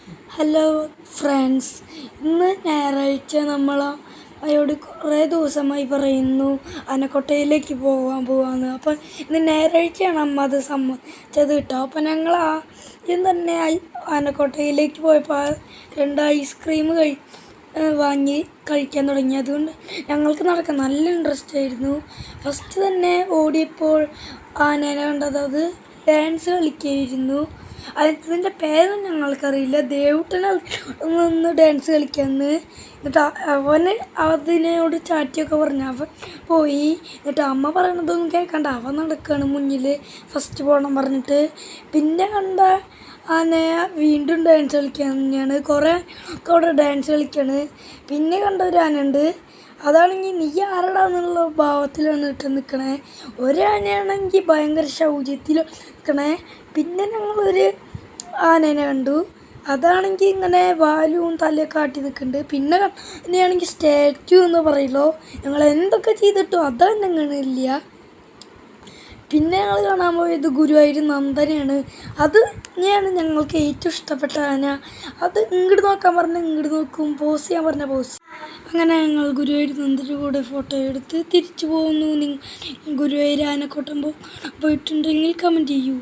Hello friends, ഇന്ന് ഞായറാഴ്ച നമ്മൾ അയോട് കുറേ ദിവസമായി പറയുന്നു ആനക്കോട്ടയിലേക്ക് പോവാന്ന്. അപ്പം ഇന്ന് ഞായറാഴ്ചയാണ് അമ്മ അത് സമ്മതിച്ചത് കേട്ടോ. അപ്പം ഞങ്ങൾ ആദ്യം തന്നെ ആനക്കോട്ടയിലേക്ക് പോയപ്പോൾ 2 ഐസ്ക്രീം വാങ്ങി കഴിക്കാൻ തുടങ്ങി. അതുകൊണ്ട് ഞങ്ങൾക്ക് നടക്കാൻ നല്ല ഇൻട്രസ്റ്റ് ആയിരുന്നു. ഫസ്റ്റ് തന്നെ ഓടിയപ്പോൾ ആനേനെ കണ്ടത് അത് ഡാൻസ് കളിക്കുകയായിരുന്നു. അതിൻ്റെ പേരൊന്നും ഞങ്ങൾക്കറിയില്ല. ദേവുട്ടനെ ഒന്ന് ഡാൻസ് കളിക്കാമെന്ന്. എന്നിട്ട് അവന് അതിനോട് ചാറ്റിയൊക്കെ പറഞ്ഞു. അവൻ പോയി. എന്നിട്ട് അമ്മ പറയണതൊന്നും കേൾക്കണ്ട അവൻ നടക്കുകയാണ് മുന്നിൽ ഫസ്റ്റ് പോകണം പറഞ്ഞിട്ട്. പിന്നെ കണ്ട ആന വീണ്ടും ഡാൻസ് കളിക്കാൻ തന്നെയാണ്. കുറേ അവിടെ ഡാൻസ് കളിക്കാണ്. പിന്നെ കണ്ട ഒരു ആനയുണ്ട്, അതാണെങ്കിൽ നീ ആരടാന്നുള്ള ഭാവത്തിലാണ് ഇട്ട് നിൽക്കണേ. ഒരാനയാണെങ്കിൽ ഭയങ്കര ശൗര്യത്തിൽ നിൽക്കണേ. പിന്നെ ഞങ്ങളൊരു ആനേനെ കണ്ടു, അതാണെങ്കിൽ ഇങ്ങനെ വാലും തലയൊക്കെ ആട്ടി നിൽക്കുന്നുണ്ട്. പിന്നെ തന്നെയാണെങ്കിൽ സ്റ്റാച്ചു എന്ന് പറയല്ലോ, ഞങ്ങൾ എന്തൊക്കെ ചെയ്തിട്ടും അതൊന്നും കാണില്ല. പിന്നെ ഞങ്ങൾ കാണാൻ പോയത് ഗുരുവായൂർ നന്ദനെയാണ്. അത് തന്നെയാണ് ഞങ്ങൾക്ക് ഏറ്റവും ഇഷ്ടപ്പെട്ട ആന. അത് ഇങ്ങോട്ട് നോക്കാൻ പറഞ്ഞാൽ ഇങ്ങോട്ട് നോക്കും, പോസ് ചെയ്യാൻ പറഞ്ഞാൽ പോസ്. അങ്ങനെ ഞങ്ങൾ ഗുരുവായൂർ നന്ദൻ്റെ കൂടെ ഫോട്ടോ എടുത്ത് തിരിച്ചു പോകുന്നു. ഗുരുവായൂർ ആനക്കോട്ടം പോയിട്ടുണ്ടെങ്കിൽ കമൻറ്റ് ചെയ്യൂ.